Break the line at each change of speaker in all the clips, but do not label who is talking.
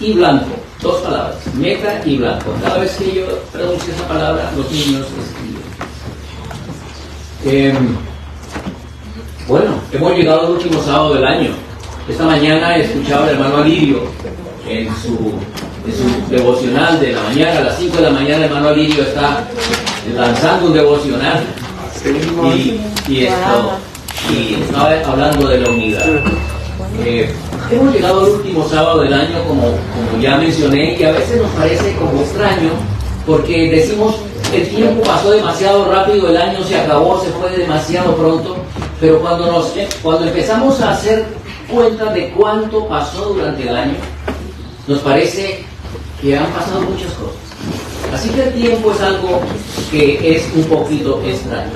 y blanco. Dos palabras, meta y blanco. Cada vez que yo pronuncio esa palabra, los niños escriben. Bueno, hemos llegado al último sábado del año. Esta mañana he escuchado al hermano Alirio en su devocional de la mañana. A las 5 de la mañana el hermano Alirio está lanzando un devocional y estaba hablando de la unidad. Hemos llegado al último sábado del año, como ya mencioné, y a veces nos parece como extraño porque decimos el tiempo pasó demasiado rápido, el año se acabó, se fue demasiado pronto, pero cuando empezamos a hacer cuenta de cuánto pasó durante el año, nos parece que han pasado muchas cosas. Así que el tiempo es algo que es un poquito extraño.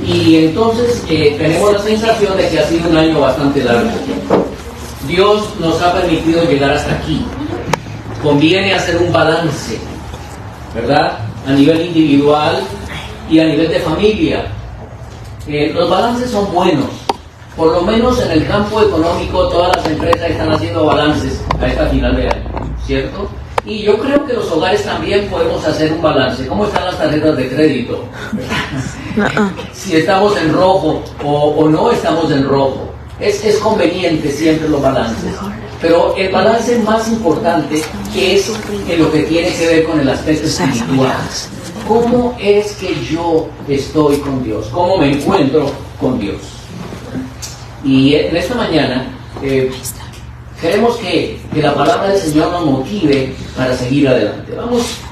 Y entonces tenemos la sensación de que ha sido un año bastante largo. Dios nos ha permitido llegar hasta aquí. Conviene hacer un balance, ¿verdad? A nivel individual y a nivel de familia. Los balances son buenos. Por lo menos en el campo económico todas las empresas están haciendo balances a esta final de año, ¿cierto? Y yo creo que los hogares también podemos hacer un balance. ¿Cómo están las tarjetas de crédito? Si estamos en rojo o no estamos en rojo. Es conveniente siempre los balances. Pero el balance más importante es en lo que tiene que ver con el aspecto espiritual. ¿Cómo es que yo estoy con Dios? ¿Cómo me encuentro con Dios? Y en esta mañana queremos que la palabra del Señor nos motive para seguir adelante.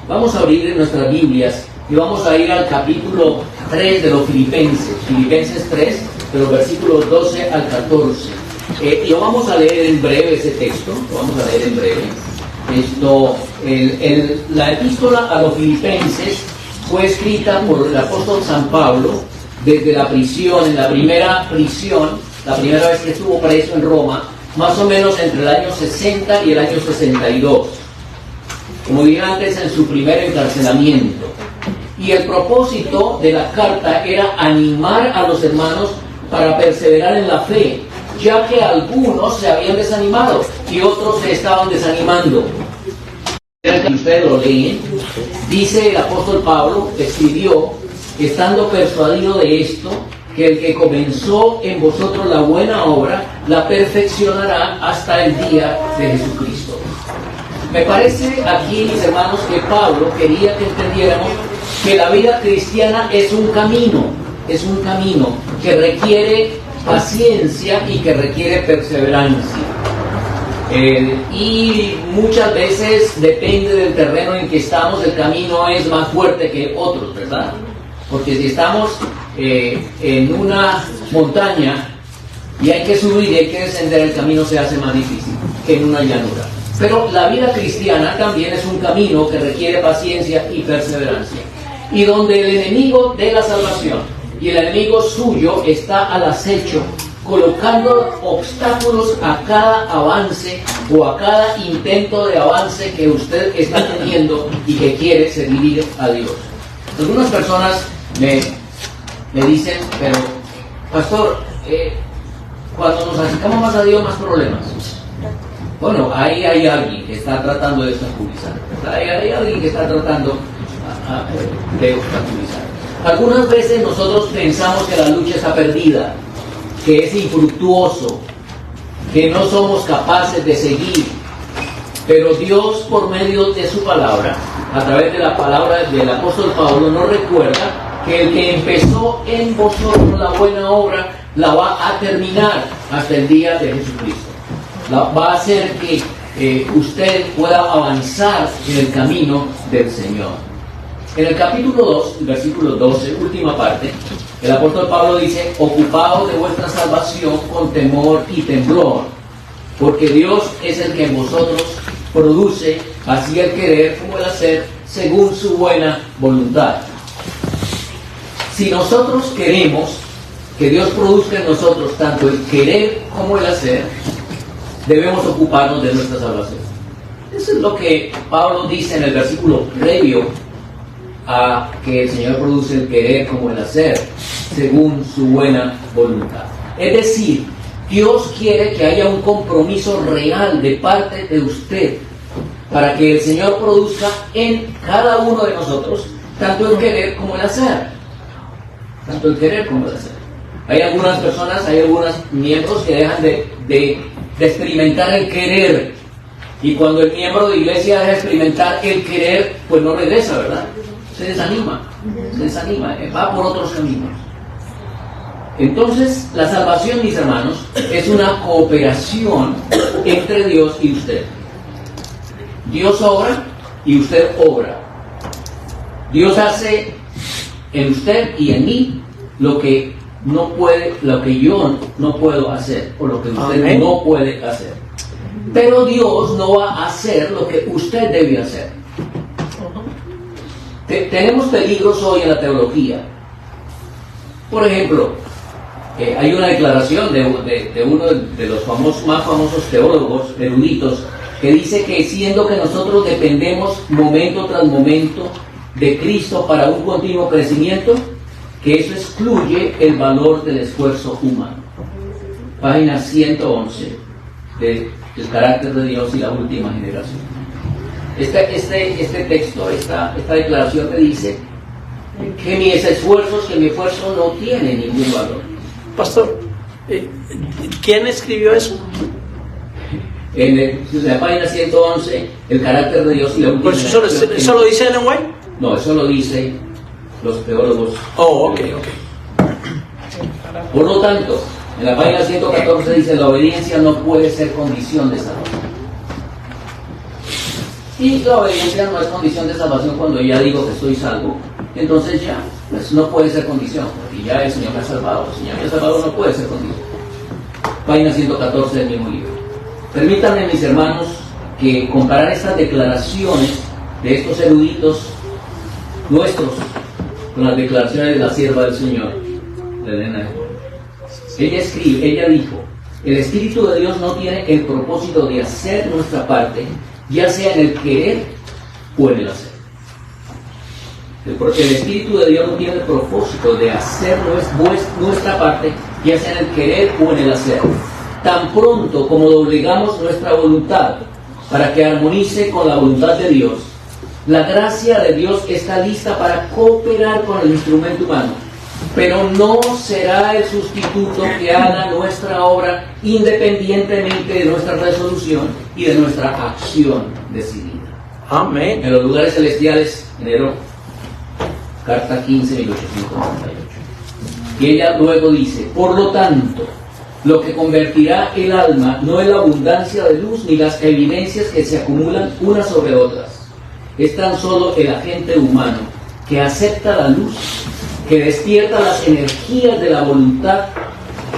Vamos a abrir nuestras Biblias y vamos a ir al capítulo 3 de los Filipenses. Filipenses 3, de los versículos 12 al 14. Y lo vamos a leer en breve ese texto. Lo vamos a leer en breve. La epístola a los Filipenses fue escrita por el apóstol San Pablo desde la prisión, en la primera prisión, la primera vez que estuvo preso en Roma, más o menos entre el año 60 y el año 62. Como dije antes, en su primer encarcelamiento. Y el propósito de la carta era animar a los hermanos para perseverar en la fe, ya que algunos se habían desanimado y otros se estaban desanimando. Ustedes lo leen, dice el apóstol Pablo, escribió, estando persuadido de esto, que el que comenzó en vosotros la buena obra, la perfeccionará hasta el día de Jesucristo. Me parece aquí, mis hermanos, que Pablo quería que entendiéramos que la vida cristiana es un camino que requiere paciencia y que requiere perseverancia. Y muchas veces, depende del terreno en que estamos, el camino es más fuerte que otros, ¿verdad? Porque si estamos en una montaña y hay que subir y hay que descender, el camino se hace más difícil que en una llanura. Pero la vida cristiana también es un camino que requiere paciencia y perseverancia. Y donde el enemigo de la salvación y el enemigo suyo está al acecho, colocando obstáculos a cada avance o a cada intento de avance que usted está teniendo y que quiere servir a Dios. Algunas personas me dicen, pero pastor, cuando nos acercamos más a Dios, más problemas. Bueno, ahí hay alguien que está tratando de obstaculizar. Hay alguien que está tratando de obstaculizar. Algunas veces nosotros pensamos que la lucha está perdida, que es infructuoso, que no somos capaces de seguir. Pero Dios, por medio de su palabra, a través de la palabra del apóstol Pablo, nos recuerda que el que empezó en vosotros la buena obra, la va a terminar hasta el día de Jesucristo. Va a hacer que usted pueda avanzar en el camino del Señor. En el capítulo 2, versículo 12, última parte, el apóstol Pablo dice, ocupaos de vuestra salvación con temor y temblor, porque Dios es el que en vosotros produce así el querer como el hacer según su buena voluntad. Si nosotros queremos que Dios produzca en nosotros tanto el querer como el hacer, debemos ocuparnos de nuestra salvación. Eso es lo que Pablo dice en el versículo previo a que el Señor produce el querer como el hacer según su buena voluntad. Es decir, Dios quiere que haya un compromiso real de parte de usted para que el Señor produzca en cada uno de nosotros tanto el querer como el hacer. Tanto el querer como el hacer. Hay algunas personas, hay algunos miembros que dejan de experimentar el querer. Y cuando el miembro de iglesia deja de experimentar el querer, pues no regresa, ¿verdad? Se desanima, va por otros caminos. Entonces, la salvación, mis hermanos, es una cooperación entre Dios y usted. Dios obra y usted obra. Dios hace en usted y en mí lo que yo no puedo hacer, o lo que usted no puede hacer. Pero Dios no va a hacer lo que usted debe hacer. Tenemos peligros hoy en la teología. Por ejemplo, hay una declaración de uno de los más famosos teólogos eruditos que dice que siendo que nosotros dependemos momento tras momento de Cristo para un continuo crecimiento, que eso excluye el valor del esfuerzo humano. Página 111 del carácter de Dios y la última generación. Este texto, esta declaración me dice que mi esfuerzo no tiene ningún valor.
Pastor, ¿quién escribió eso?
En la página 111, el carácter de Dios y la última generación.
¿Eso lo dice Ellen White?
No, eso lo dice los teólogos.
Oh, ok.
Por lo tanto, en la página 114 dice: la obediencia no puede ser condición de salvación. Y la obediencia no es condición de salvación cuando ya digo que estoy salvo. Entonces ya, pues no puede ser condición, porque ya el Señor me ha salvado. El Señor me ha salvado, no puede ser condición. Página 114 del mismo libro. Permítanme, mis hermanos, que comparar estas declaraciones de estos eruditos nuestros con las declaraciones de la sierva del Señor, de Elena. Ella dijo: el Espíritu de Dios no tiene el propósito de hacer nuestra parte, ya sea en el querer o en el hacer. Porque el Espíritu de Dios no tiene el propósito de hacer nuestra parte, ya sea en el querer o en el hacer. Tan pronto como doblegamos nuestra voluntad para que armonice con la voluntad de Dios, la gracia de Dios está lista para cooperar con el instrumento humano, pero no será el sustituto que haga nuestra obra independientemente de nuestra resolución y de nuestra acción decidida.
Amén.
En los lugares celestiales, enero, carta 15, 1898. Y ella luego dice: por lo tanto, lo que convertirá el alma no es la abundancia de luz ni las evidencias que se acumulan unas sobre otras. Es tan solo el agente humano que acepta la luz, que despierta las energías de la voluntad,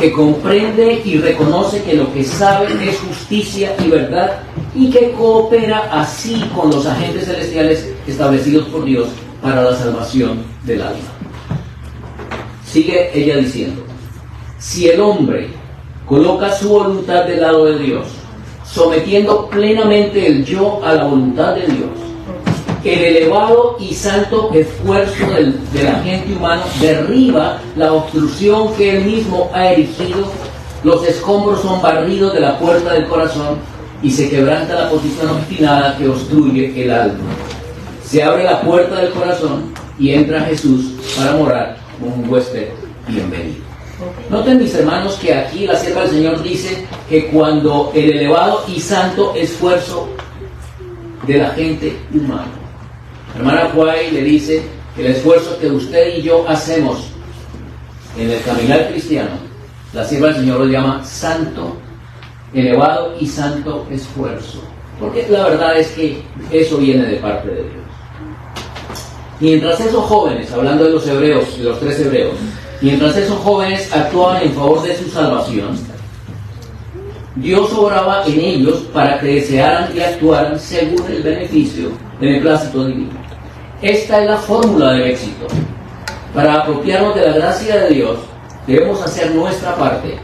que comprende y reconoce que lo que sabe es justicia y verdad, y que coopera así con los agentes celestiales establecidos por Dios para la salvación del alma. Sigue ella diciendo: si el hombre coloca su voluntad del lado de Dios, sometiendo plenamente el yo a la voluntad de Dios, el elevado y santo esfuerzo del agente humano derriba la obstrucción que él mismo ha erigido, los escombros son barridos de la puerta del corazón y se quebranta la posición obstinada que obstruye el alma. Se abre la puerta del corazón y entra Jesús para morar como un huésped bienvenido. Noten, mis hermanos, que aquí la sierva del Señor dice que cuando el elevado y santo esfuerzo del agente humano, hermana White le dice que el esfuerzo que usted y yo hacemos en el caminar cristiano, la sierva del Señor lo llama santo, elevado y santo esfuerzo, porque la verdad es que eso viene de parte de Dios. Mientras esos jóvenes, hablando de los hebreos, de los 3 hebreos, mientras esos jóvenes actuaban en favor de su salvación, Dios obraba en ellos para que desearan y actuaran según el beneficio del beneplácito divino. Esta es la fórmula del éxito. Para apropiarnos de la gracia de Dios, debemos hacer nuestra parte.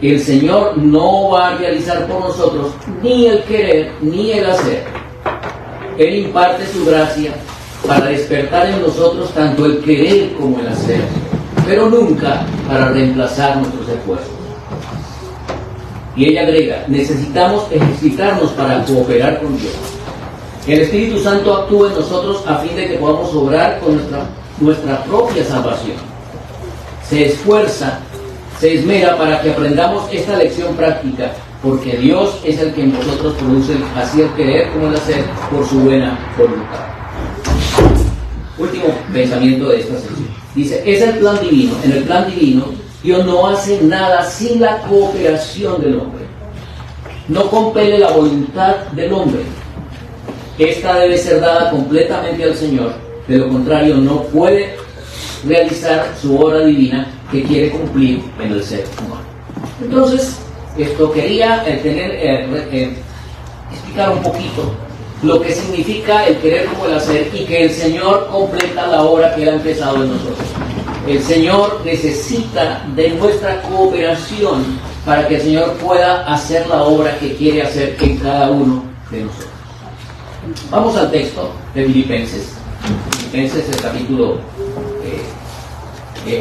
El Señor no va a realizar por nosotros ni el querer ni el hacer. Él imparte su gracia para despertar en nosotros tanto el querer como el hacer, pero nunca para reemplazar nuestros esfuerzos. Y ella agrega: necesitamos ejercitarnos para cooperar con Dios. El Espíritu Santo actúa en nosotros a fin de que podamos obrar con nuestra propia salvación. Se esfuerza, se esmera para que aprendamos esta lección práctica, porque Dios es el que en vosotros produce así el querer como el hacer por su buena voluntad. Último pensamiento de esta sección. Dice, es el plan divino. En el plan divino, Dios no hace nada sin la cooperación del hombre. No compele la voluntad del hombre. Esta debe ser dada completamente al Señor. De lo contrario, no puede realizar su obra divina que quiere cumplir en el ser humano. Entonces, esto quería explicar un poquito lo que significa el querer como el hacer, y que el Señor completa la obra que Él ha empezado en nosotros. El Señor necesita de nuestra cooperación para que el Señor pueda hacer la obra que quiere hacer en cada uno de nosotros. Vamos al texto de Filipenses. Filipenses, el capítulo,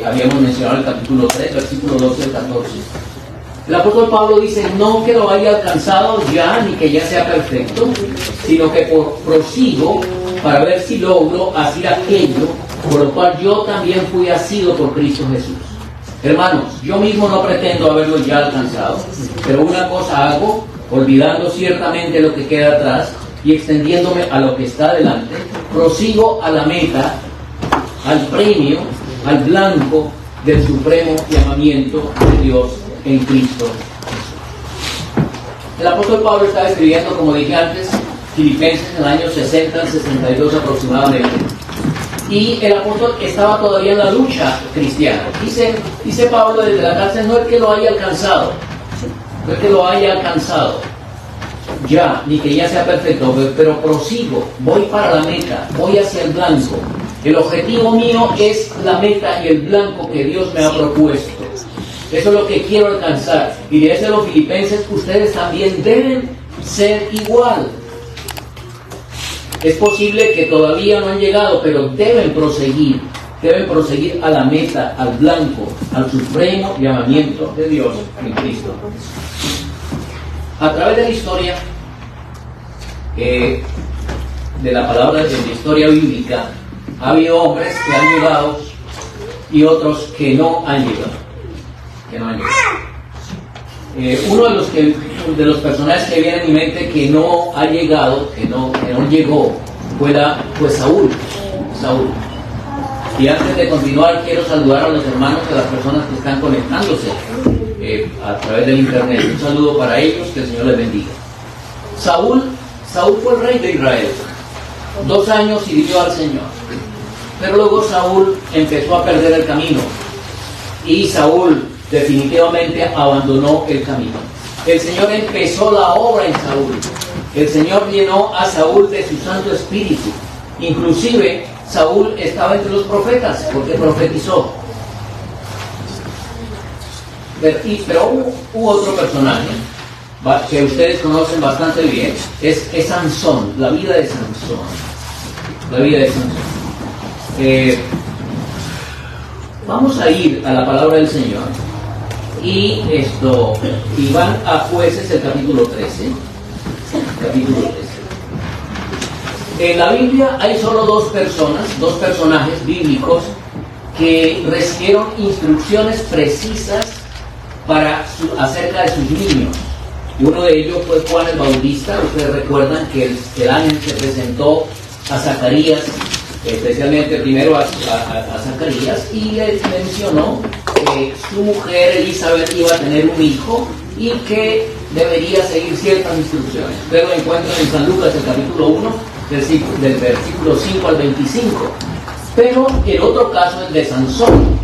habíamos mencionado el capítulo 3, versículo 12 al 14. El apóstol Pablo dice, no que lo haya alcanzado ya, ni que ya sea perfecto, sino que prosigo para ver si logro hacer aquello por lo cual yo también fui asido por Cristo Jesús. Hermanos, yo mismo no pretendo haberlo ya alcanzado, pero una cosa hago, olvidando ciertamente lo que queda atrás y extendiéndome a lo que está adelante, prosigo a la meta, al premio, al blanco del supremo llamamiento de Dios en Cristo Jesús. El apóstol Pablo estaba escribiendo, como dije antes, Filipenses en el año 60 al 62 aproximadamente, y el apóstol estaba todavía en la lucha cristiana. Dice Pablo desde la cárcel, no es que lo haya alcanzado, no es que lo haya alcanzado ya, ni que ya sea perfecto, pero prosigo, voy para la meta, voy hacia el blanco. El objetivo mío es la meta y el blanco que Dios me ha propuesto. Eso es lo que quiero alcanzar. Y de eso los filipenses, ustedes también deben ser igual. Es posible que todavía no han llegado, pero deben proseguir a la meta, al blanco, al supremo llamamiento de Dios en Cristo. A través de la historia, de la palabra, de la historia bíblica, ha habido hombres que han llegado y otros que no han llegado. Uno de los personajes que viene a mi mente que no ha llegado, que no llegó, fue Saúl. Y antes de continuar, quiero saludar a los hermanos, a las personas que están conectándose a través del internet. Un saludo para ellos, que el Señor les bendiga. Saúl fue el rey de Israel. 2 años sirvió al Señor. Pero luego Saúl empezó a perder el camino. Y Saúl definitivamente abandonó el camino. El Señor empezó la obra en Saúl. El Señor llenó a Saúl de su Santo Espíritu. Inclusive Saúl estaba entre los profetas porque profetizó. Pero hubo otro personaje que ustedes conocen bastante bien, es Sansón, la vida de Sansón. Vamos a ir a la palabra del Señor y van a Jueces, el capítulo 13. En la Biblia hay solo dos personajes bíblicos que recibieron instrucciones precisas acerca de sus niños. Y uno de ellos fue Juan el Bautista. Ustedes recuerdan que el ángel se presentó a Zacarías, especialmente primero a Zacarías, y le mencionó que su mujer Elizabeth iba a tener un hijo y que debería seguir ciertas instrucciones. Ustedes lo encuentran en San Lucas, el capítulo 1, del versículo 5 al 25. Pero el otro caso es de Sansón,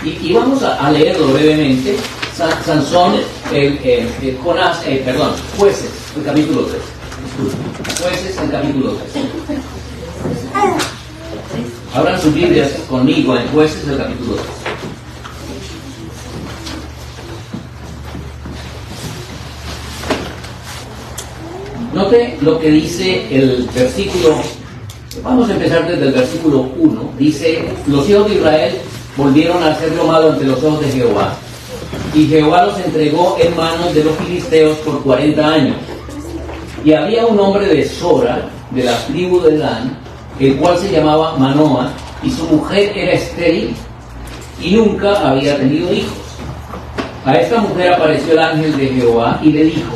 y vamos a leerlo brevemente. Sansón, Jueces, el capítulo 3. Jueces, el capítulo 3. Abran sus Biblias conmigo en Jueces, el capítulo 3. Note lo que dice el versículo. Vamos a empezar desde el versículo 1. Dice: los hijos de Israel volvieron a hacer lo malo ante los ojos de Jehová, y Jehová los entregó en manos de los filisteos por 40 años. Y había un hombre de Sora, de la tribu de Dan, el cual se llamaba Manoa, y su mujer era estéril y nunca había tenido hijos. A esta mujer apareció el ángel de Jehová y le dijo: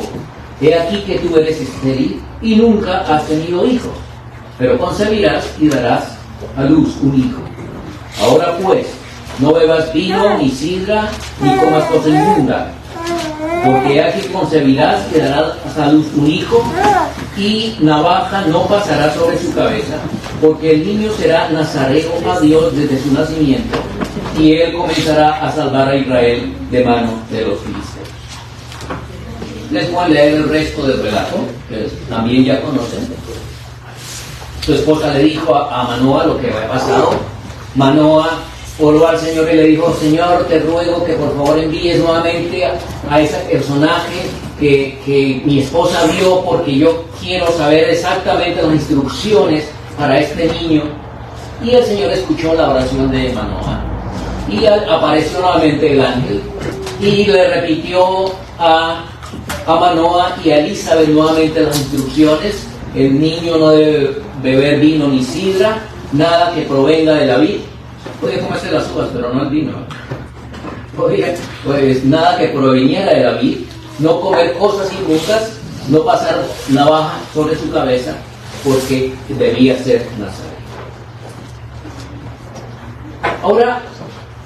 he aquí que tú eres estéril y nunca has tenido hijos, pero concebirás y darás a luz un hijo. Ahora pues, no bebas vino, ni sidra, ni comas cosa inmunda, porque aquí concebirás y darás a luz un hijo, y navaja no pasará sobre su cabeza, porque el niño será nazareo a Dios desde su nacimiento, y él comenzará a salvar a Israel de mano de los filisteos. Les voy a leer el resto del relato, que también ya conocen. Su esposa le dijo a Manoa lo que había pasado. Manoa oró al Señor y le dijo: Señor, te ruego que por favor envíes nuevamente a ese personaje que mi esposa vio, porque yo quiero saber exactamente las instrucciones para este niño. Y el Señor escuchó la oración de Manoa, y apareció nuevamente el ángel y le repitió a Manoa y a Elizabeth nuevamente las instrucciones. El niño no debe beber vino ni sidra, nada que provenga de la vid. Podía comerse las uvas, pero no el vino. Pues nada que proveniera de la vid, no comer cosas inmundas, no pasar navaja sobre su cabeza, porque debía ser nazareo. Ahora,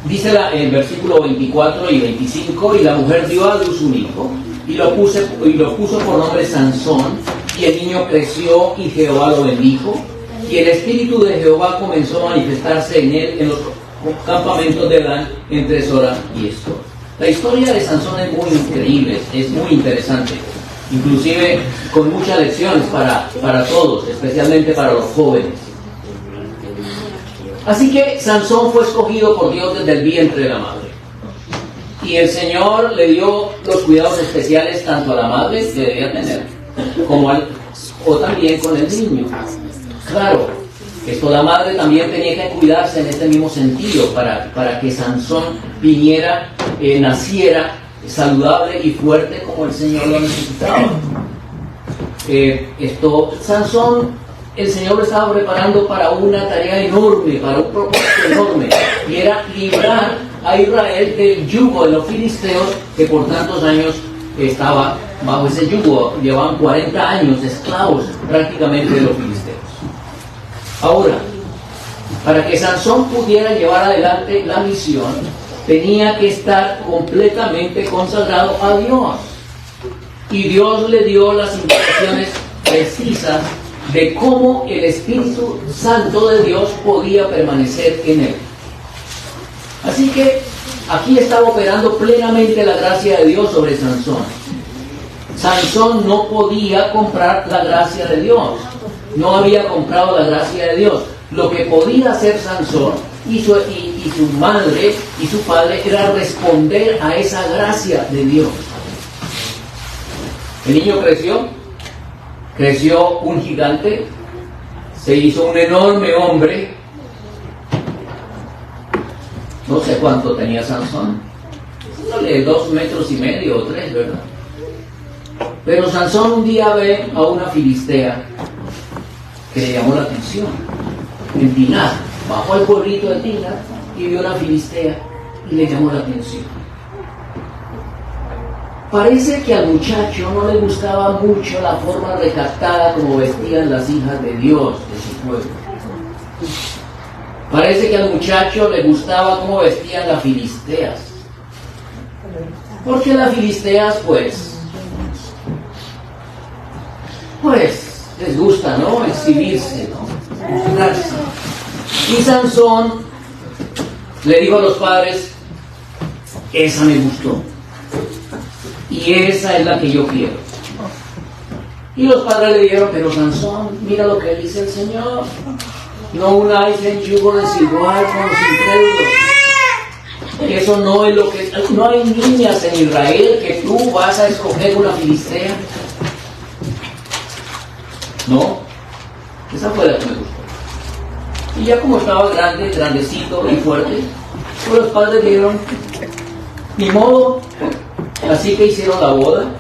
dice el versículo 24 y 25, y la mujer dio a luz un hijo, y lo puso por nombre Sansón, y el niño creció y Jehová lo bendijo, y el espíritu de Jehová comenzó a manifestarse en él en los campamentos de Dan entre Sora y Estor. La historia de Sansón es muy increíble, es muy interesante, inclusive con muchas lecciones para todos, especialmente para los jóvenes. Así que Sansón fue escogido por Dios desde el vientre de la madre. Y el Señor le dio los cuidados especiales tanto a la madre, que debía tener, o también con el niño. Claro, esto la madre también tenía que cuidarse en este mismo sentido para que Sansón naciera saludable y fuerte como el Señor lo necesitaba. Sansón, el Señor lo estaba preparando para una tarea enorme, para un propósito enorme, y era librar a Israel del yugo de los filisteos, que por tantos años estaba bajo ese yugo. Llevaban 40 años esclavos prácticamente de los filisteos. Ahora, para que Sansón pudiera llevar adelante la misión, tenía que estar completamente consagrado a Dios. Y Dios le dio las indicaciones precisas de cómo el Espíritu Santo de Dios podía permanecer en él. Así que aquí estaba operando plenamente la gracia de Dios sobre Sansón. Sansón no podía comprar la gracia de Dios. No había comprado la gracia de Dios. Lo que podía hacer Sansón y su madre y su padre era responder a esa gracia de Dios. El niño creció un gigante, se hizo un enorme hombre. No sé cuánto tenía Sansón, de 2,5 metros o 3, ¿verdad? Pero Sansón un día ve a una filistea que le llamó la atención. En Timnat, bajó al pueblito de Timnat y vio a una filistea y le llamó la atención. Parece que al muchacho no le gustaba mucho la forma recatada como vestían las hijas de Dios de su pueblo. Parece que al muchacho le gustaba cómo vestían las filisteas. Porque las filisteas, pues les gusta, ¿no? Exhibirse, ¿no? Mostrarse. Y Sansón le dijo a los padres: esa me gustó. Y esa es la que yo quiero. Y los padres le dijeron: pero Sansón, mira lo que dice el Señor. No unáis en yugo desigual con los incrédulos. Eso no es lo que... No hay niñas en Israel que tú vas a escoger una filistea. No. Esa fue la que me gustó. Y ya como estaba grandecito y fuerte, pues los padres dijeron: ni modo. Así que hicieron la boda.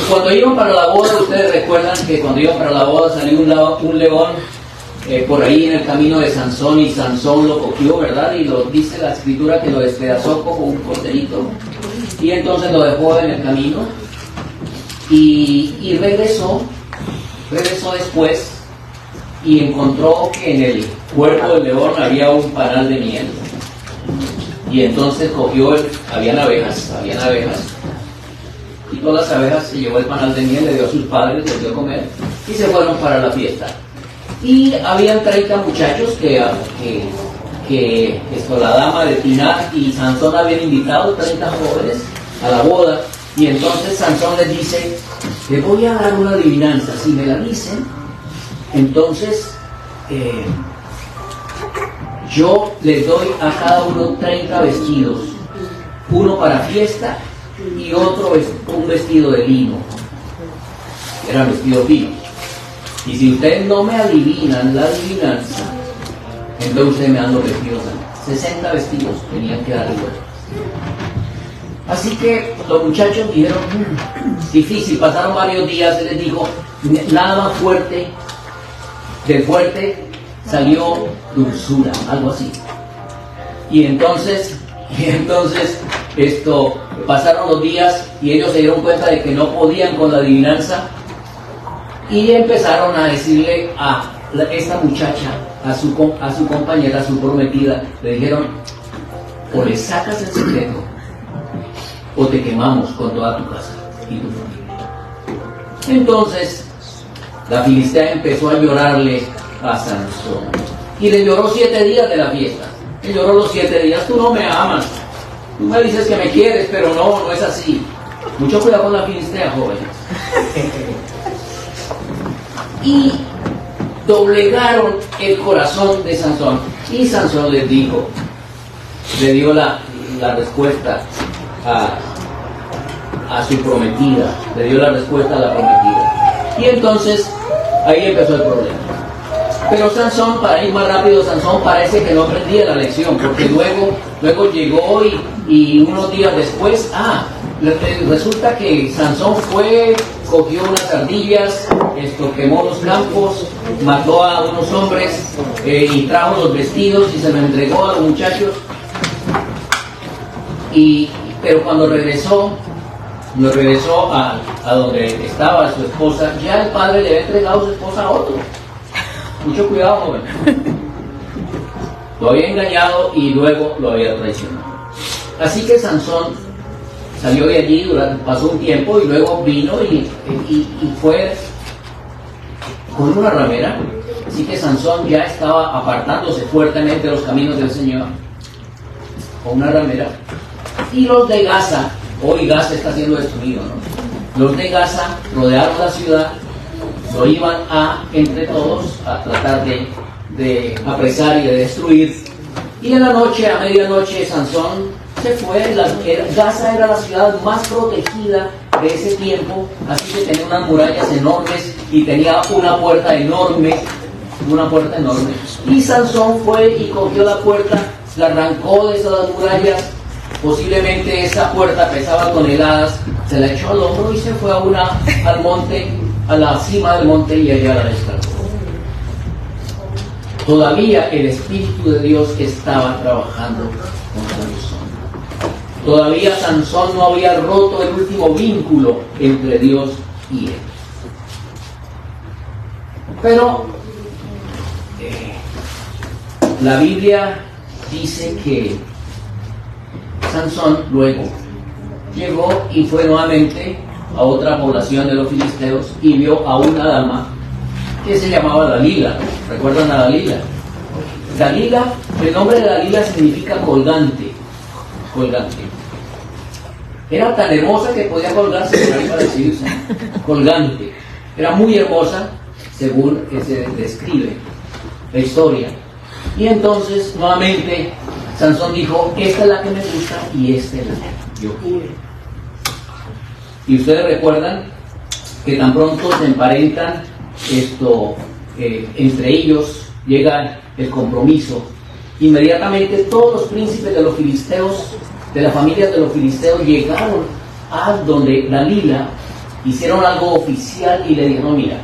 Cuando iban para la boda, ustedes recuerdan que cuando iban para la boda salió un león por ahí en el camino de Sansón, y Sansón lo cogió, ¿verdad? Y lo dice la escritura que lo despedazó como un corderito, y entonces lo dejó en el camino y regresó después y encontró que en el cuerpo del león había un panal de miel. Y entonces habían abejas, y todas las abejas se llevó el panal de miel, le dio a sus padres, les dio a comer, y se fueron para la fiesta. Y habían 30 muchachos que la dama de Timnat y Sansón habían invitado 30 jóvenes a la boda, y entonces Sansón les dice: les voy a dar una adivinanza, si me la dicen, entonces yo les doy a cada uno 30 vestidos, uno para fiesta y otro un vestido de lino. Eran vestidos finos. Y si ustedes no me adivinan la adivinanza, entonces ustedes me dan los vestidos. 60 vestidos tenían que darle vuelta. Así que los muchachos dijeron: difícil, pasaron varios días. Él les dijo: nada más fuerte, del fuerte salió dulzura, algo así. Y entonces pasaron los días y ellos se dieron cuenta de que no podían con la adivinanza, y empezaron a decirle a esta muchacha, a su compañera, a su prometida, le dijeron: o le sacas el secreto o te quemamos con toda tu casa y tu familia. Entonces la filistea empezó a llorarle a Sansón, y le lloró 7 días de la fiesta. Le lloró los 7 días: tú no me amas, tú me dices que me quieres, pero no es así. Mucho cuidado con la filistea, jóvenes. Y doblegaron el corazón de Sansón, y Sansón les dijo, le dio la respuesta a su prometida, le dio la respuesta a la prometida. Y entonces ahí empezó el problema. Pero Sansón, para ir más rápido, Sansón parece que no aprendía la lección, porque luego llegó y unos días después, resulta que Sansón cogió unas ardillas, quemó los campos, mató a unos hombres y trajo los vestidos y se los entregó a los muchachos. Pero cuando regresó a donde estaba su esposa, ya el padre le había entregado a su esposa a otro. Mucho cuidado, joven. Lo había engañado y luego lo había traicionado. Así que Sansón salió de allí, pasó un tiempo y luego vino y fue con una ramera. Así que Sansón ya estaba apartándose fuertemente de los caminos del Señor con una ramera. Y los de Gaza, hoy Gaza está siendo destruido, ¿no? Los de Gaza rodearon la ciudad, lo iban entre todos, a tratar de apresar y de destruir. Y en la noche, a medianoche, Sansón se fue. Gaza era la ciudad más protegida de ese tiempo, así que tenía unas murallas enormes y tenía una puerta enorme. Y Sansón fue y cogió la puerta, la arrancó de esas murallas. Posiblemente esa puerta pesaba toneladas, se la echó al hombro y se fue al monte, a la cima del monte, y allá la descargó. Todavía el Espíritu de Dios estaba trabajando con Sansón. Todavía Sansón no había roto el último vínculo entre Dios y él. Pero la Biblia dice que Sansón luego llegó y fue nuevamente a otra población de los filisteos y vio a una dama que se llamaba Dalila. ¿Recuerdan a Dalila? Dalila, el nombre de Dalila significa colgante. Era tan hermosa que podía colgarse por ahí para decirse. Colgante. Era muy hermosa, según se describe la historia. Y entonces, nuevamente, Sansón dijo: esta es la que me gusta y esta es la que yo quiero. Y ustedes recuerdan que tan pronto se emparentan entre ellos, llega el compromiso. Inmediatamente todos los príncipes de los filisteos, de la familia de los filisteos, llegaron a donde Dalila hicieron algo oficial y le dijeron, mira,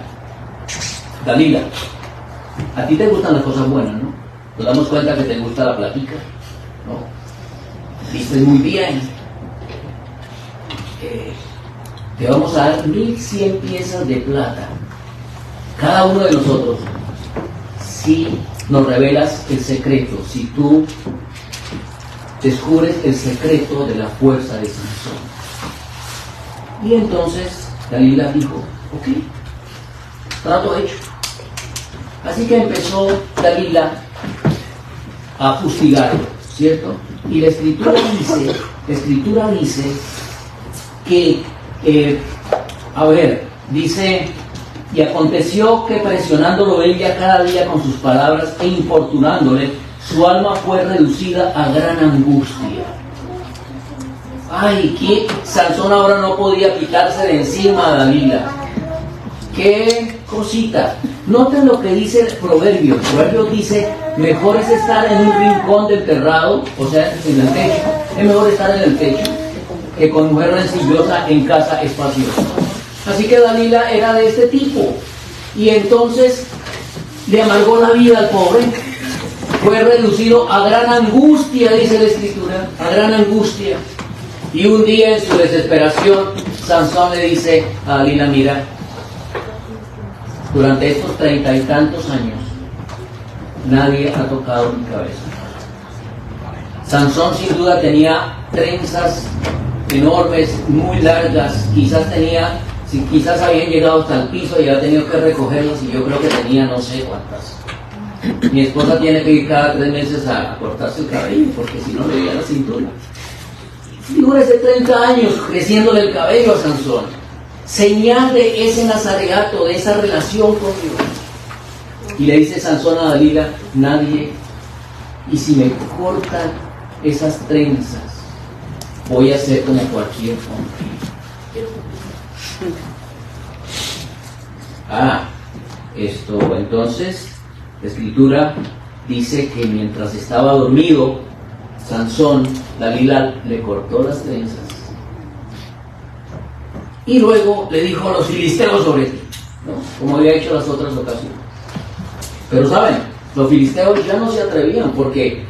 Dalila, a ti te gustan las cosas buenas, ¿no? Nos damos cuenta que te gusta la platica, ¿no? Vistes muy bien. Te vamos a dar 1100 piezas de plata, cada uno de nosotros, si nos revelas el secreto, si tú descubres el secreto de la fuerza de Sansón. Y entonces Dalila dijo, ok, trato hecho. Así que empezó Dalila a fustigarlo, ¿cierto? Y la escritura dice que, dice, y aconteció que presionándolo ella cada día con sus palabras e importunándole, su alma fue reducida a gran angustia. Ay, que Sansón ahora no podía quitarse de encima a Dalila. Qué cosita. Noten lo que dice el proverbio. El proverbio dice, mejor es estar en un rincón del terrado, o sea, en el techo. Es mejor estar en el techo que con mujer rencillosa en casa espaciosa. Así que Dalila era de este tipo. Y entonces le amargó la vida al pobre. Fue reducido a gran angustia, dice la escritura, a gran angustia. Y un día en su desesperación, Sansón le dice a Dalila, mira, durante estos 30 y tantos años, nadie ha tocado mi cabeza. Sansón sin duda tenía trenzas enormes, muy largas, quizás habían llegado hasta el piso y había tenido que recogerlas, y yo creo que tenía no sé cuántas. Mi esposa tiene que ir cada 3 meses a cortarse el cabello, porque si no le veía la cintura. Figúrese 30 años creciéndole el cabello a Sansón. Señal de ese nazareato, de esa relación con Dios. Y le dice Sansón a Dalila, nadie, y si me cortan esas trenzas, voy a ser como cualquier hombre. Entonces, la escritura dice que mientras estaba dormido, Sansón, Dalila le cortó las trenzas. Y luego le dijo a los filisteos sobre ti, ¿no? Como había hecho las otras ocasiones. Pero saben, los filisteos ya no se atrevían porque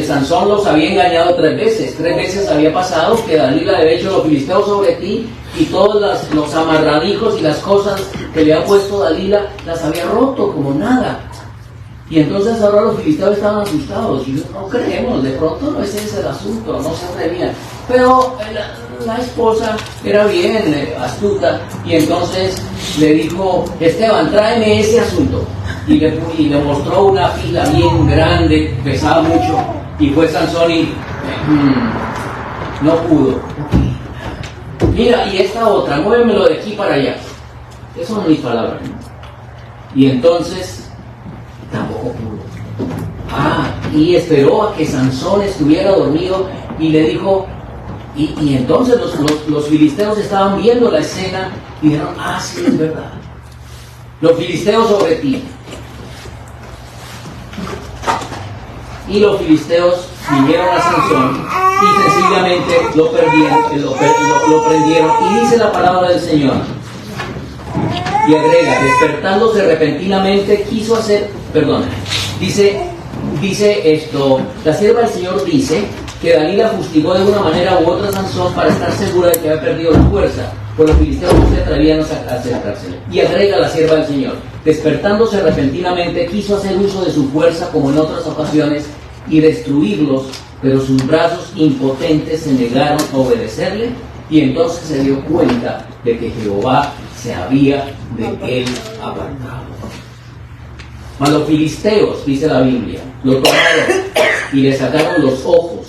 Sansón los había engañado 3 veces. 3 veces había pasado que Dalila había hecho los filisteos sobre ti, y todos los amarradijos y las cosas que le había puesto Dalila las había roto como nada. Y entonces ahora los filisteos estaban asustados y no creemos, de pronto no ese es el asunto, no se atrevían. Pero la esposa era bien astuta, y entonces le dijo, Esteban, tráeme ese asunto. Y le mostró una fila bien grande, pesaba mucho, y fue Sansón y no pudo. Mira, y esta otra, muévemelo de aquí para allá. Eso no es mi palabra, ¿no? Y entonces tampoco pudo. Y esperó a que Sansón estuviera dormido y le dijo, y entonces los filisteos estaban viendo la escena y dijeron, sí, es verdad. Los filisteos sobre ti. Y los filisteos vinieron a Sansón y sencillamente lo prendieron. Y dice la palabra del Señor. Y agrega, despertándose repentinamente, quiso hacer, dice esto, la sierva del Señor dice que Dalila fustigó de una manera u otra a Sansón para estar segura de que había perdido la fuerza, pues los filisteos no se atrevían a acercársele. Y agrega la sierva del Señor, despertándose repentinamente, quiso hacer uso de su fuerza como en otras ocasiones y destruirlos, pero sus brazos impotentes se negaron a obedecerle, y entonces se dio cuenta de que Jehová se había de él apartado. Mas los filisteos, dice la Biblia, lo tomaron y le sacaron los ojos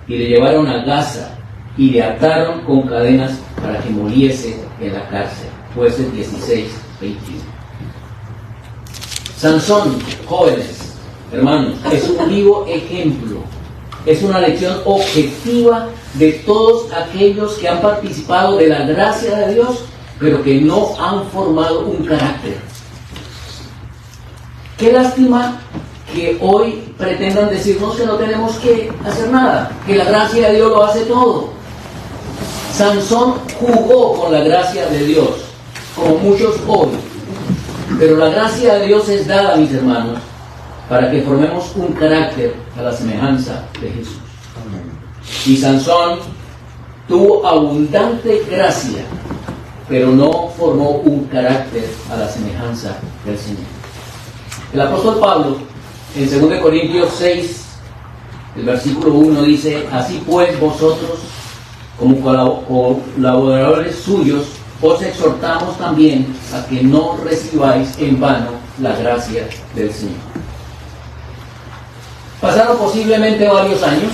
y le llevaron a Gaza y le ataron con cadenas para que muriese en la cárcel. Jueces 16, 21. Sansón, jóvenes, hermanos, es un vivo ejemplo, es una lección objetiva de todos aquellos que han participado de la gracia de Dios, pero que no han formado un carácter. Qué lástima que hoy pretendan decirnos que no tenemos que hacer nada, que la gracia de Dios lo hace todo. Sansón jugó con la gracia de Dios, como muchos hoy. Pero la gracia de Dios es dada, mis hermanos, para que formemos un carácter a la semejanza de Jesús. Y Sansón tuvo abundante gracia, pero no formó un carácter a la semejanza del Señor. El apóstol Pablo, en 2 Corintios 6, el versículo 1 dice: así pues vosotros, como colaboradores suyos, os exhortamos también a que no recibáis en vano la gracia del Señor. Pasaron posiblemente varios años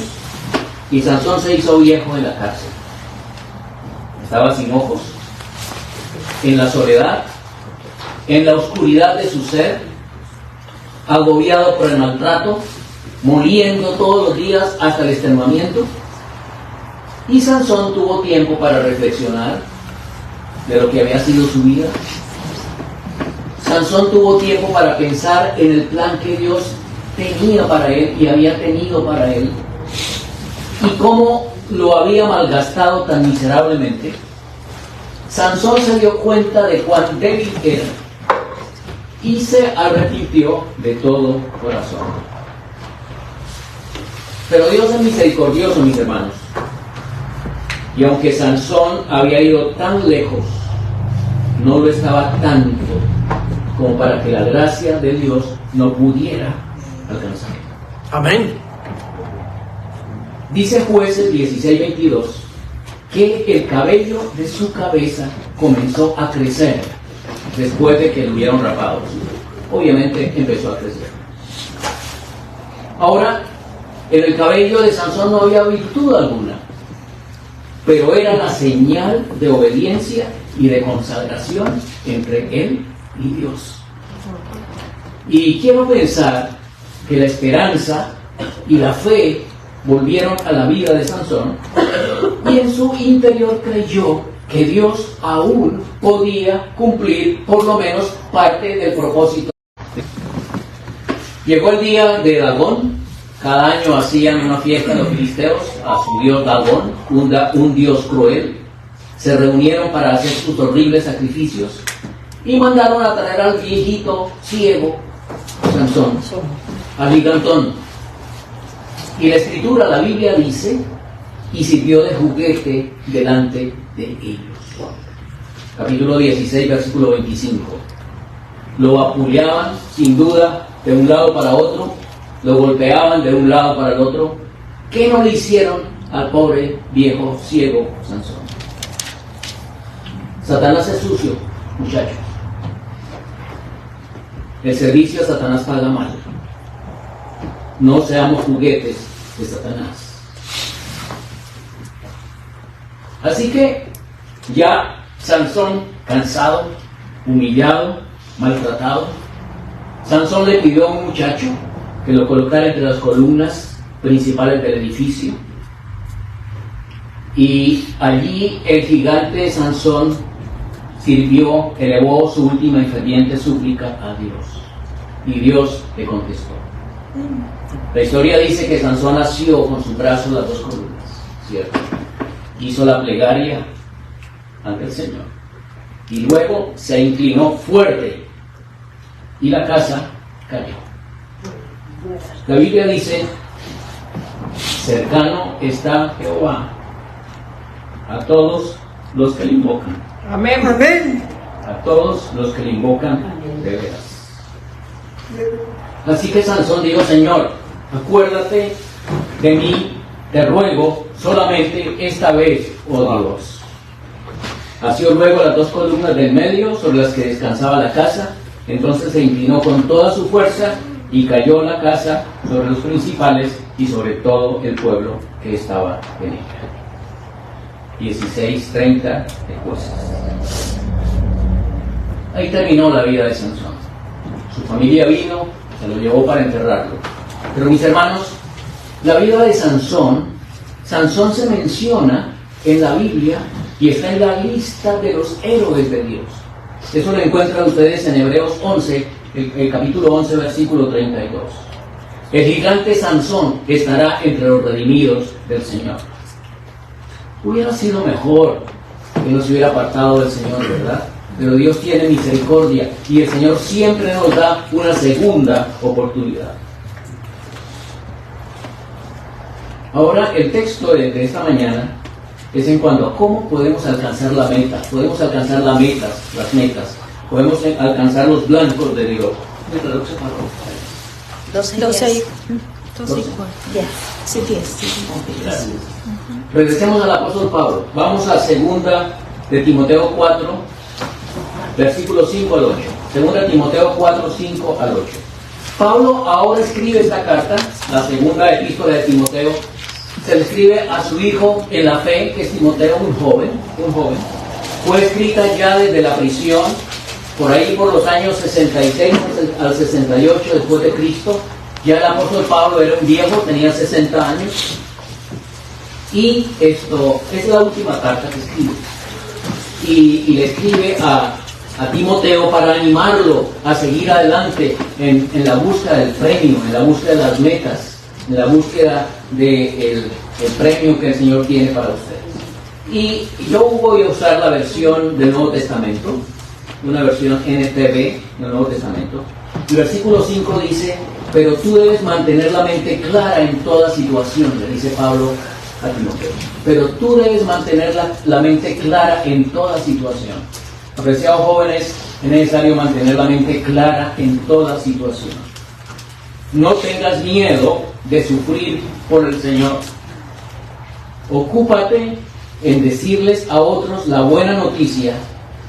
y Sansón se hizo viejo en la cárcel. Estaba sin ojos, en la soledad, en la oscuridad de su ser, agobiado por el maltrato, moliendo todos los días hasta el extenuamiento. Y Sansón tuvo tiempo para reflexionar de lo que había sido su vida. Sansón tuvo tiempo para pensar en el plan que Dios tenía para él y había tenido para él, y cómo lo había malgastado tan miserablemente. Sansón se dio cuenta de cuán débil era y se arrepintió de todo corazón. Pero Dios es misericordioso, mis hermanos, y aunque Sansón había ido tan lejos, no lo estaba tanto como para que la gracia de Dios no pudiera alcanzarlo.
Amén.
Dice Jueces 16:22 que el cabello de su cabeza comenzó a crecer después de que lo hubieron rapado. Obviamente empezó a crecer. Ahora, en el cabello de Sansón no había virtud alguna, pero era la señal de obediencia y de consagración entre él y Dios. Y quiero pensar que la esperanza y la fe volvieron a la vida de Sansón, y en su interior creyó que Dios aún podía cumplir por lo menos parte del propósito. Llegó el día de Dagón. Cada año hacían una fiesta los filisteos a su dios Dagón, un dios cruel. Se reunieron para hacer sus horribles sacrificios y mandaron a traer al viejito ciego Sansón, al gigantón. Y la escritura, la Biblia dice, y sirvió de juguete delante de ellos. Capítulo 16, versículo 25. Lo vapuleaban, sin duda, de un lado para otro, lo golpeaban de un lado para el otro. ¿Qué no le hicieron al pobre viejo ciego Sansón? Satanás es sucio, muchachos. El servicio a Satanás paga mal. No seamos juguetes de Satanás. Así que ya Sansón, cansado, humillado, maltratado, Sansón le pidió a un muchacho que lo colocara entre las columnas principales del edificio, y allí el gigante Sansón sirvió, elevó su última y ferviente súplica a Dios, y Dios le contestó. La historia dice que Sansón asió con sus brazos las dos columnas, ¿cierto? Hizo la plegaria ante el Señor y luego se inclinó fuerte y la casa cayó. La Biblia dice: cercano está Jehová a todos los que le invocan.
Amén, amén.
A todos los que le invocan de veras. Así que Sansón dijo: Señor, acuérdate de mí, te ruego, solamente esta vez, oh Dios. Asió luego las dos columnas del medio sobre las que descansaba la casa. Entonces se inclinó con toda su fuerza y cayó la casa sobre los principales y sobre todo el pueblo que estaba en ella. 16:30 de Jueces. Ahí terminó la vida de Sansón. Su familia vino, se lo llevó para enterrarlo. Pero mis hermanos, la vida de Sansón se menciona en la Biblia y está en la lista de los héroes de Dios. Eso lo encuentran ustedes en Hebreos 11, el capítulo 11, versículo 32. El gigante Sansón estará entre los redimidos del Señor. Hubiera sido mejor que no se hubiera apartado del Señor, ¿verdad? Pero Dios tiene misericordia y el Señor siempre nos da una segunda oportunidad. Ahora, el texto de esta mañana es en cuanto a cómo podemos alcanzar la meta. Podemos alcanzar las metas. Podemos alcanzar los blancos de Dios. ¿El reloj se paró?
12 y 4.
Sí, 10.
Gracias. Regresemos al apóstol Pablo. Vamos a 2 de Timoteo 4, versículos 5 al 8. 2 Timoteo 4, 5 al 8. Pablo ahora escribe esta carta, la segunda epístola de Timoteo. Se le escribe a su hijo en la fe, que es Timoteo, un joven. Fue escrita ya desde la prisión, por ahí por los años 66 al 68 después de Cristo. Ya el apóstol Pablo era un viejo, tenía 60 años. Y esto es la última carta que escribe. Y le escribe a Timoteo para animarlo a seguir adelante en la búsqueda del premio, en la búsqueda de las metas, en la búsqueda del premio que el Señor tiene para ustedes. Y yo voy a usar la versión del Nuevo Testamento, una versión NTV del Nuevo Testamento. El versículo 5 dice: pero tú debes mantener la mente clara en toda situación, le dice Pablo a Timoteo. Pero tú debes mantener la mente clara en toda situación. Apreciados jóvenes, es necesario mantener la mente clara en toda situación. No tengas miedo de sufrir por el Señor. Ocúpate en decirles a otros la buena noticia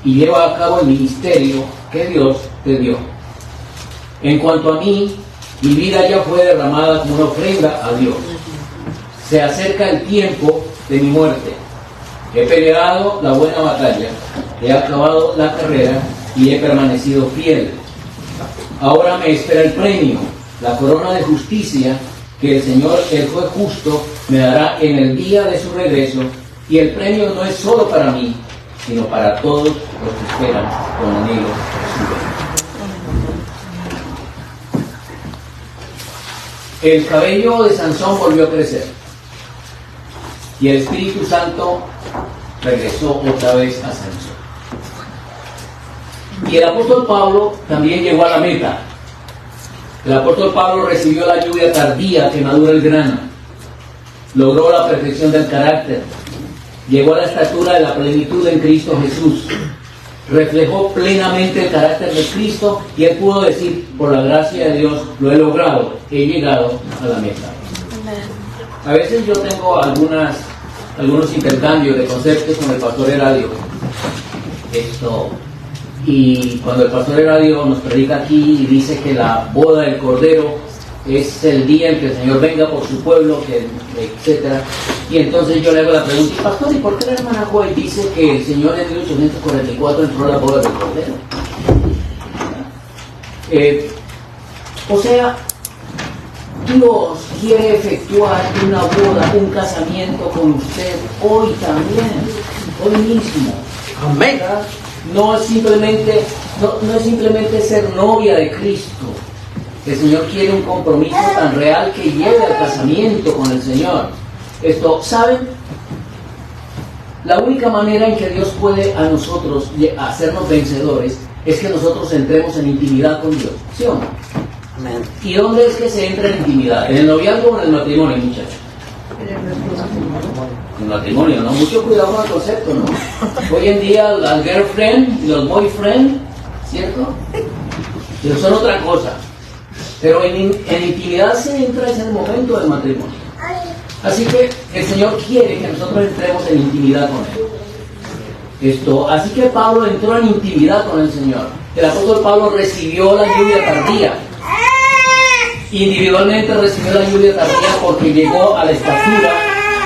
y lleva a cabo el ministerio que Dios te dio. En cuanto a mí, mi vida ya fue derramada como una ofrenda a Dios. Se acerca el tiempo de mi muerte. He peleado la buena batalla, he acabado la carrera y he permanecido fiel. Ahora me espera el premio, la corona de justicia que el Señor, el juez justo, me dará en el día de su regreso. Y el premio no es solo para mí, sino para todos los que esperan con anhelo su venida. El cabello de Sansón volvió a crecer y el Espíritu Santo regresó otra vez a Sansón. Y el apóstol Pablo también llegó a la meta. El apóstol Pablo recibió la lluvia tardía que madura el grano, logró la perfección del carácter, llegó a la estatura de la plenitud en Cristo Jesús, reflejó plenamente el carácter de Cristo y él pudo decir: por la gracia de Dios lo he logrado, he llegado a la meta. A veces yo tengo algunos intercambios de conceptos con el pastor Heradio. Y cuando el pastor Heradio nos predica aquí y dice que la boda del Cordero es el día en que el Señor venga por su pueblo, etc. Y entonces yo le hago la pregunta: pastor, ¿y por qué la hermana Joy dice que el Señor en 1844 entró a la boda del Cordero? O sea, Dios quiere efectuar una boda, un casamiento con usted hoy también, hoy mismo.
Amén.
¿Verdad? No es simplemente ser novia de Cristo. El Señor quiere un compromiso tan real que lleve al casamiento con el Señor. ¿Saben? La única manera en que Dios puede a nosotros hacernos vencedores es que nosotros entremos en intimidad con Dios, ¿sí o no?
Amén.
¿Y dónde es que se entra en intimidad? ¿En el noviazgo o en el matrimonio, muchachos? En el matrimonio, ¿no? Mucho cuidado con el concepto, ¿no? Hoy en día las girlfriend y los boyfriend, ¿cierto? Pero son otra cosa. Pero en intimidad se entra en el momento del matrimonio. Así que el Señor quiere que nosotros entremos en intimidad con Él. Así que Pablo entró en intimidad con el Señor. El apóstol Pablo recibió la lluvia tardía. Individualmente recibió la lluvia tardía porque llegó a la estatura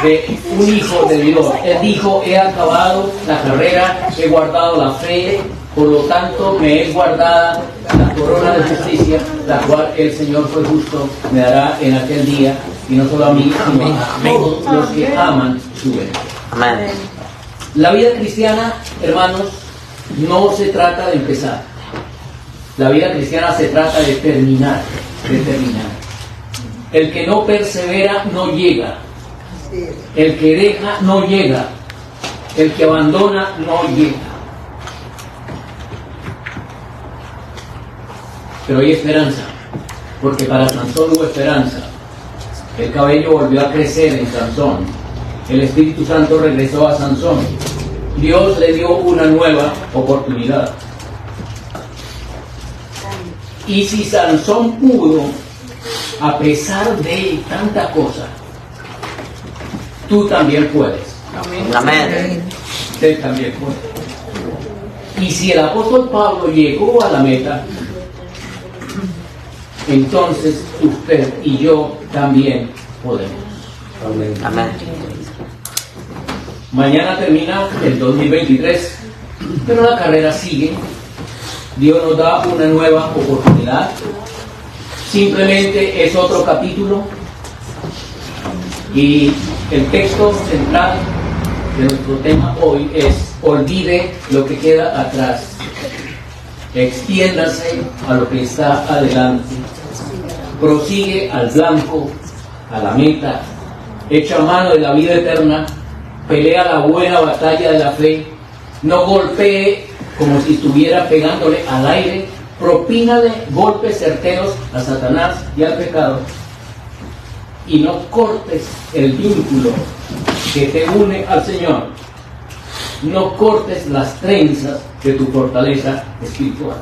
de un hijo de Dios. Él dijo: he acabado la carrera, he guardado la fe, por lo tanto me es guardada la corona de justicia, la cual el Señor fue justo me dará en aquel día, y no solo a mí, sino a todos los que aman su venida.
Amén.
La vida cristiana, hermanos, no se trata de empezar. La vida cristiana se trata de terminar. El que no persevera no llega. El que deja no llega. El que abandona no llega. Pero hay esperanza, porque para Sansón hubo esperanza. El cabello volvió a crecer en Sansón. El Espíritu Santo regresó a Sansón. Dios le dio una nueva oportunidad. Y si Sansón pudo, a pesar de tanta cosa, tú también puedes.
Amén.
Usted también puede. Y si el apóstol Pablo llegó a la meta, entonces usted y yo también podemos.
Amén.
Mañana termina el 2023, pero la carrera sigue. Dios nos da una nueva oportunidad. Simplemente es otro capítulo. Y el texto central de nuestro tema hoy es: olvide lo que queda atrás. Extiéndase a lo que está adelante. Prosigue al blanco, a la meta. Echa mano de la vida eterna. Pelea la buena batalla de la fe. No golpee como si estuviera pegándole al aire. Propínale golpes certeros a Satanás y al pecado. Y no cortes el vínculo que te une al Señor. No cortes las trenzas de tu fortaleza espiritual.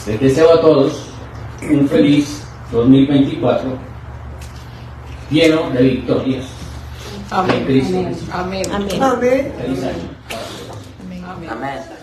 Les deseo a todos un feliz 2024 lleno de victorias.
Amén.
En Cristo.
Amén.
Amén.
Amén.
Feliz año.
Amén.
Amén.